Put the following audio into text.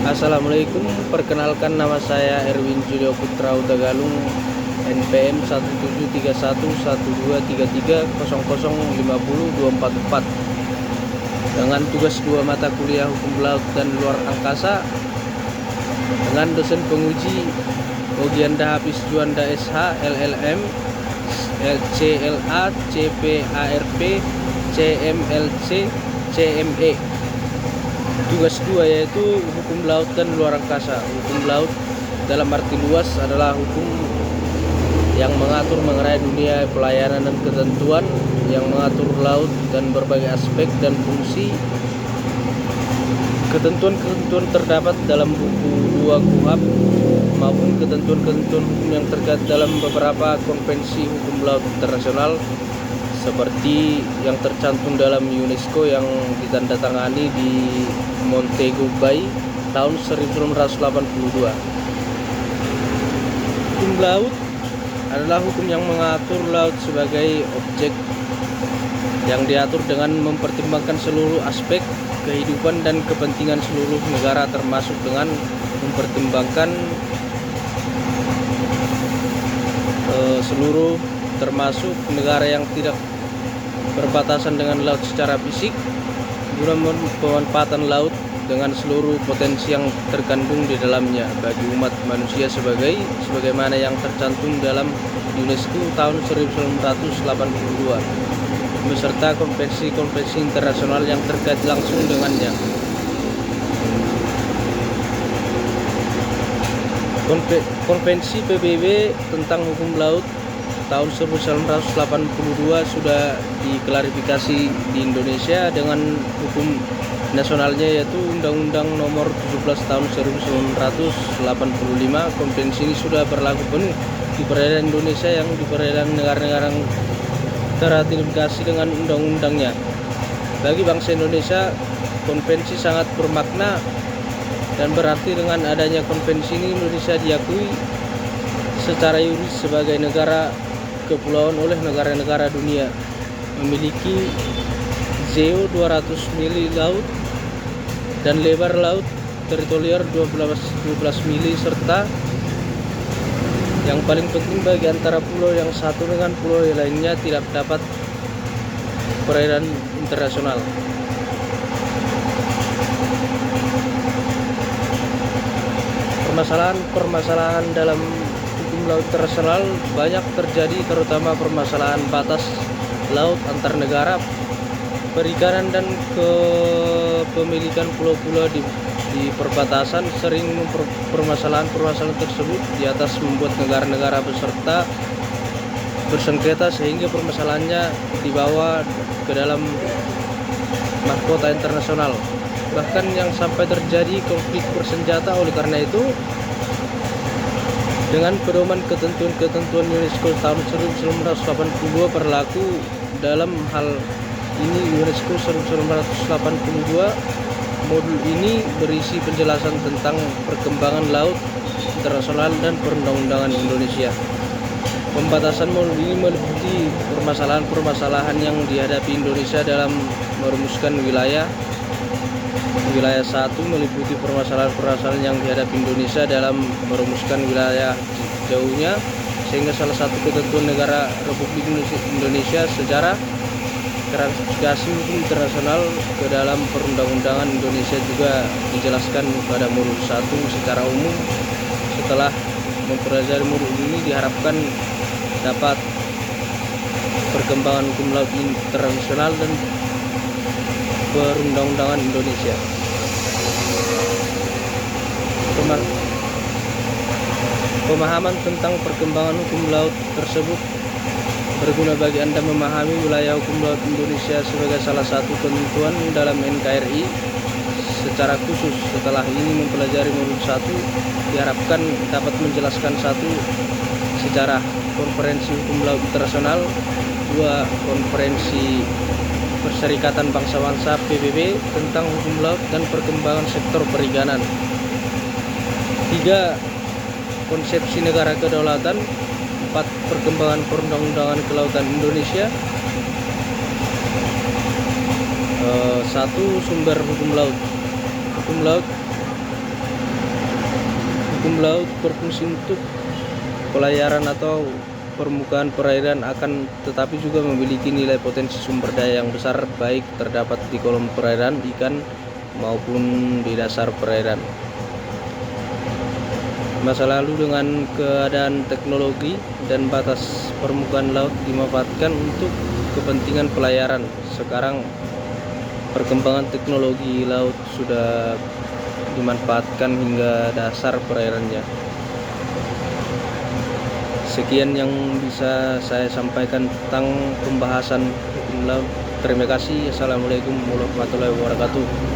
Assalamualaikum, perkenalkan nama saya Erwin Julio Putra Utagalung, NPM 17311312330050244 dengan tugas 2 mata kuliah Hukum Laut dan Luar Angkasa dengan dosen penguji Ogianda Hafiz Juanda SH LLM CLA CPARP CMLC CME. Tugas 2 yaitu hukum laut dan luar angkasa. Hukum laut dalam arti luas adalah hukum yang mengatur mengenai dunia pelayanan dan ketentuan yang mengatur laut dan berbagai aspek dan fungsi. Ketentuan-ketentuan terdapat dalam buku 2 KUHP maupun ketentuan-ketentuan hukum yang terkait dalam beberapa konvensi hukum laut internasional seperti yang tercantum dalam UNESCO yang ditandatangani di Montego Bay tahun 1982. Hukum laut adalah hukum yang mengatur laut sebagai objek yang diatur dengan mempertimbangkan seluruh aspek kehidupan dan kepentingan seluruh negara, termasuk dengan mempertimbangkan termasuk negara yang tidak berbatasan dengan laut secara fisik, guna pemanfaatan laut dengan seluruh potensi yang terkandung di dalamnya bagi umat manusia sebagaimana yang tercantum dalam UNESCO tahun 1982 beserta konvensi-konvensi internasional yang terkait langsung dengannya. Konvensi PBB tentang hukum laut tahun 1982 sudah diklarifikasi di Indonesia dengan hukum nasionalnya, yaitu Undang-Undang Nomor 17 Tahun 1985. Konvensi ini sudah berlaku penuh di perairan Indonesia yang di perairan negara-negara yang terratifikasi dengan undang-undangnya. Bagi bangsa Indonesia, konvensi sangat bermakna dan berarti dengan adanya konvensi ini Indonesia diakui secara yuris sebagai negara kepulauan oleh negara-negara dunia, memiliki ZEO 200 mili laut dan lebar laut teritorial 12 mili, serta yang paling penting bagi antara pulau yang satu dengan pulau lainnya tidak dapat perairan internasional. Permasalahan dalam hukum laut internasional banyak terjadi, terutama permasalahan batas laut antar negara, perikanan dan kepemilikan pulau-pulau di perbatasan. Sering permasalahan tersebut di atas membuat negara-negara beserta bersengketa sehingga permasalahannya dibawa ke dalam mahkota internasional, bahkan yang sampai terjadi konflik bersenjata. Oleh karena itu, dengan pedoman ketentuan-ketentuan UNESCO tahun 1982 berlaku dalam hal ini. UNESCO 1982 modul ini berisi penjelasan tentang perkembangan laut internasional dan perundang-undangan Indonesia. Pembatasan modul ini meliputi permasalahan-permasalahan yang dihadapi Indonesia dalam merumuskan wilayah 1 meliputi permasalahan-permasalahan yang dihadapi Indonesia dalam merumuskan wilayah jauhnya, sehingga salah satu ketentuan negara Republik Indonesia sejarah ratifikasi hukum internasional ke dalam perundang-undangan Indonesia juga dijelaskan pada modul 1 secara umum. Setelah mempelajari modul ini diharapkan dapat perkembangan hukum laut internasional dan perundang-undangan Indonesia. Pemahaman tentang perkembangan hukum laut tersebut berguna bagi Anda memahami wilayah hukum laut Indonesia sebagai salah satu ketentuan dalam NKRI. Secara khusus, setelah ini mempelajari modul 1 diharapkan dapat menjelaskan 1. Sejarah Konferensi Hukum Laut Internasional, 2. Konferensi Perserikatan Bangsa-Bangsa PBB tentang hukum laut dan perkembangan sektor perikanan, 3. Konsepsi negara kedaulatan, 4. Perkembangan perundang-undangan kelautan Indonesia, 1. Sumber hukum laut. Hukum laut hukum laut berfungsi untuk pelayaran atau permukaan perairan akan tetapi juga memiliki nilai potensi sumber daya yang besar, baik terdapat di kolom perairan ikan maupun di dasar perairan. Masa lalu dengan keadaan teknologi dan batas permukaan laut dimanfaatkan untuk kepentingan pelayaran. Sekarang perkembangan teknologi laut sudah dimanfaatkan hingga dasar perairannya. Sekian yang bisa saya sampaikan tentang pembahasan hukum laut. Terima kasih. Assalamualaikum warahmatullahi wabarakatuh.